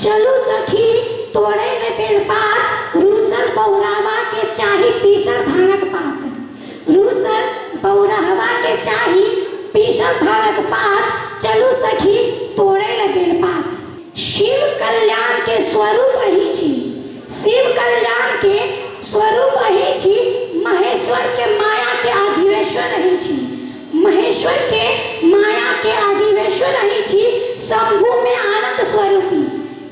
चलू सखी तोड़े ले बेलपात, रूसल बौरावा के चाही पीसल भांगक पात। रूसल बौरावा के चाही पीसल भांगक पात, चलू सखी तोड़े ले बेलपात। शिव कल्याण के स्वरूप ही छी, शिव कल्याण के स्वरूप ही छी, महेश्वर के माया के अधिवेशन ही छी, महेश्वर के माया के अधिवेशन ही छी। शंभु में आनंद स्वरूपी,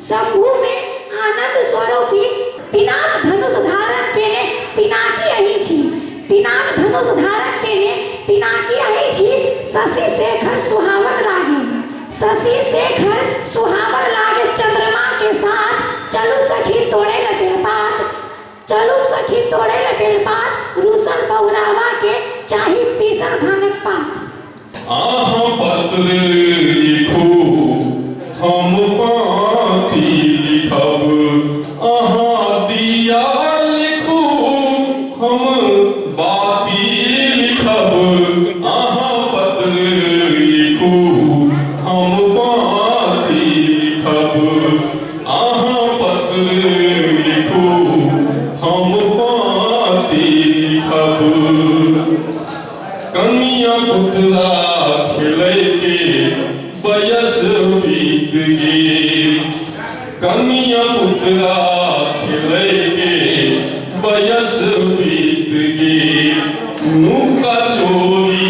शंभु में आनंद स्वरूपी पिनाक धनुष धारण केने पिनाकी अही छी, पिनाक धनुष धारण केने पिनाकी अही छी। शशि शेखर सुहावन लागे, शशि शेखर सुहावन लागे चंद्रमा के साथ। चलू सखी तोड़े ले बेलपात, चलू सखी तोड़े ले बेलपात, रूसल बौरावा के चाही पीसल भांगक पात। आहा पत्र लिखू हम पाती लिखब, आहा दिया लिखू हम बाती लिखब, आहा पत्र लिखू हम पाती लिखब, आहा पत्र लिखू हम पाती लिखब। कनिया पुतला खेलै के बयस बीत गेल, कनिया पुतला खेलै के बयस बीत गेल, नुका चोरी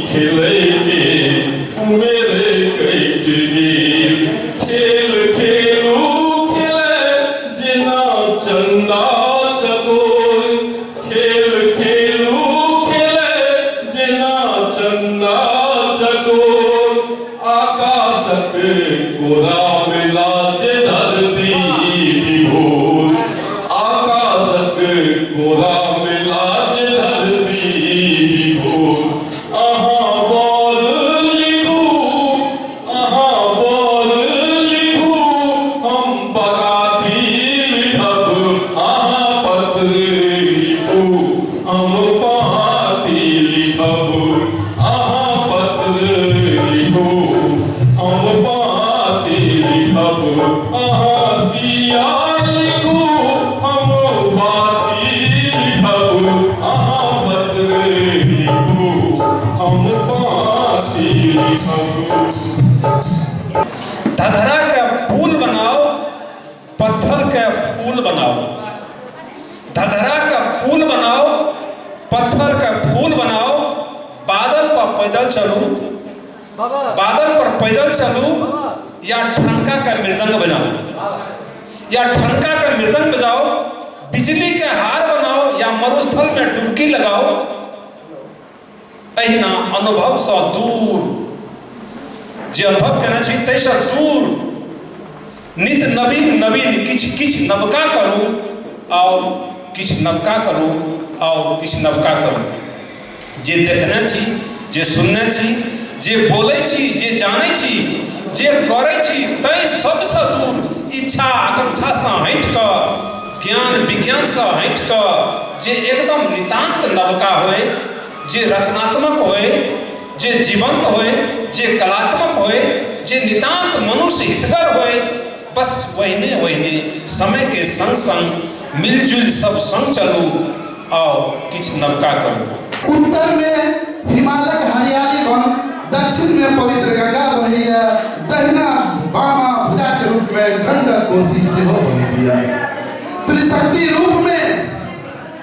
खेलै के उमेर कटि गेल। खेल खेलू खेलै जेना चंदा चकोर, खेल खेलू चंदा चकोर, आकाशक कोरा मिला जे धरती विभोर, आकाशक कोरा मिला जे धरती विभोर। आहा बोल लिखू, आहा बोल लिखू हम बराती लिखब, आहा पत्र लिखू हम पाती लिखब, आहा पत्र लिखू हम पाती लिखब, आहा दिया लिखू हम बाती लिखब, आहा पत्र लिखू हम पाती लिखब। धधरा के फूल बनाओ, पत्थर के फूल बनाओ, धधरा का फूल बनाओ, पत्थर का फूल बनाओ। बादल पर पैदल चलू, बादल पर पैदल चलू, या ठनका का मृदंग बजाओ, या ठनका का मृदंग बजाओ। बिजली के हार बनाओ या मरुस्थल में डुबकी लगाओ। अहिना अनुभव से दूर जे अनुभव करना चाहिए तैसे दूर नित नवीन नवीन किछ किछ नवका करू, आओ किछ नवका करू, आओ किछ नवका करू। जे देखना छी, जे सुनना छी, जे बोले छी, जे जाने छी, जे करे छी, तै सबसे दूर इच्छा आकांक्षा से हट कर, ज्ञान विज्ञान से हट कर, जे एकदम नितांत नवका होए, जे रचनात्मक होए, जे जीवंत होए, जे कलात्मक होए, जे नितांत मनुष्य हितकर होए, बस वहीने समय के संग संग मिलजुल सब संग चलू, आओ किछ नवका करू। उत्तर में हिमालय हरियाली वन, दक्षिण में पवित्र गंगा बही है, दहिना बामा भुजा के रूप में गंडक कोसी से हो बही है। त्रिशक्ति रूप में,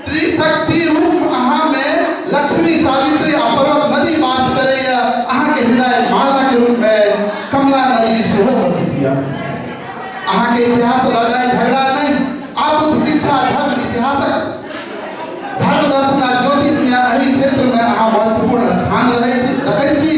त्रिशक्ति रूप अहाँ में लक्ष्मी सावित्री अपर्वत नदी वास करैया, अहाँ के हृदय माला के रूप में कमला नदी से हो बसी है। अहाँ के इतिहास लड़ाई झगड़ा नहीं, आप शिक्षा धर्म इतिहास धर्म दर्शन आ ज्योतिष एहि क्षेत्र में अहाँ महत्वपूर्ण स्थान रखै छी।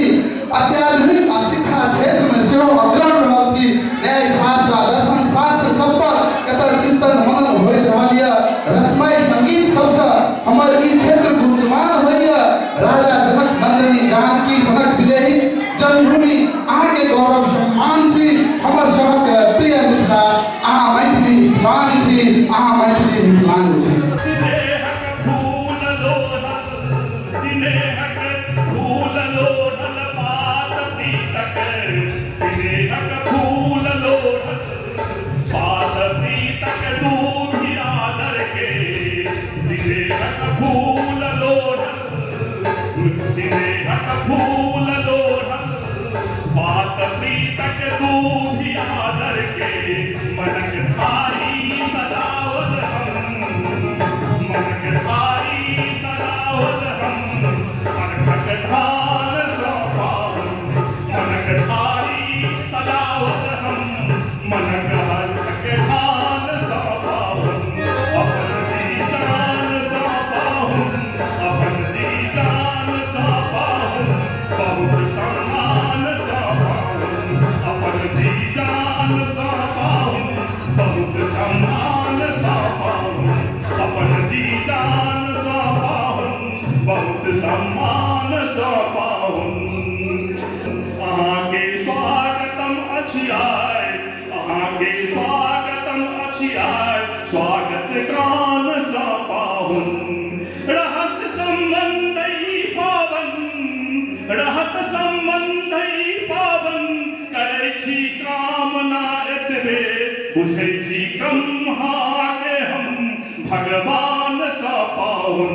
अत्याधुनिक आ शिक्षा क्षेत्र में सेहो अग्रणी रहल छी। न्याय शास्त्र आ दर्शन शास्त्र सब पर कतऽ चिंतन मनन होइत रहल यऽ। रसमय संगीत सबसँ हमर ई क्षेत्र गुणमान होइए। राजा जनक नंदिनी जानकी जनक विदेही जन्मभूमि अहाँ के गौरव सम्मान छी। हमर सबक प्रिय मिथिला, अहाँ मैथिली मिथिलान छी, अहाँ मैथिली मिथिलान छी। छियार स्वागत गान सा पाहुन रहत संबंधई पावन रहत संबंधई पावन करै छी कामना एतबे बुझै छी कम्हाके हम भगवान सा पाहुन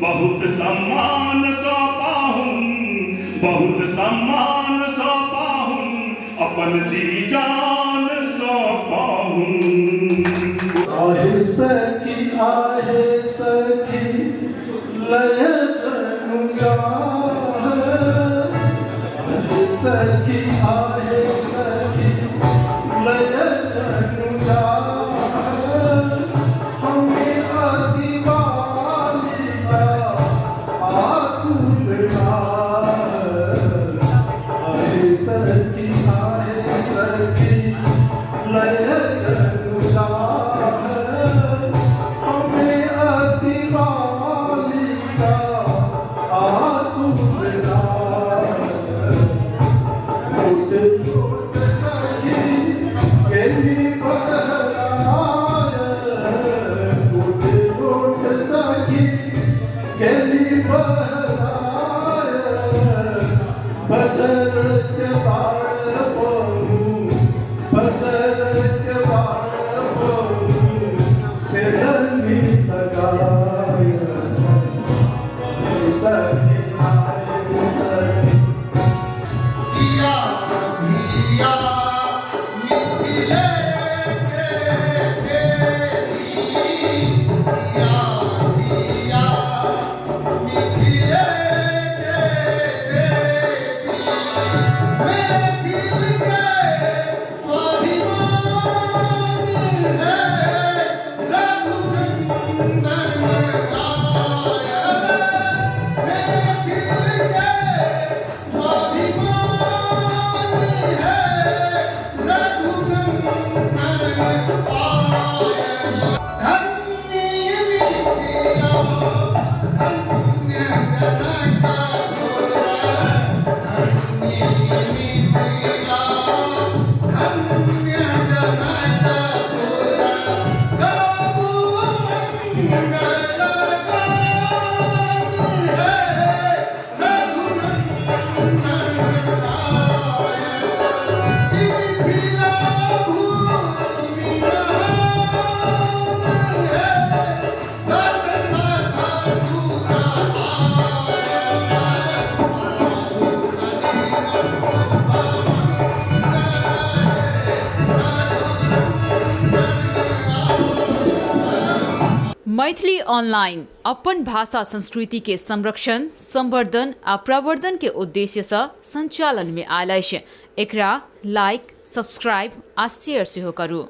बहुत सम्मान सा पाहुन बहुत सम्मान सा पाहुन अपन जी जान सा पाहुन आहे सखी लय जनु गाह सखी आहे सखी लय जनु गाह हमें आदिवालिया आकुल आहे सखी लय जनु गाह हमें आदिवालिया आकुल मैथिली ऑनलाइन अपन भाषा संस्कृति के संरक्षण संवर्धन आ प्रवर्धन के उद्देश्य से संचालन में आयल अछि। एकरा लाइक सब्सक्राइब आ शेयर सेहो करू।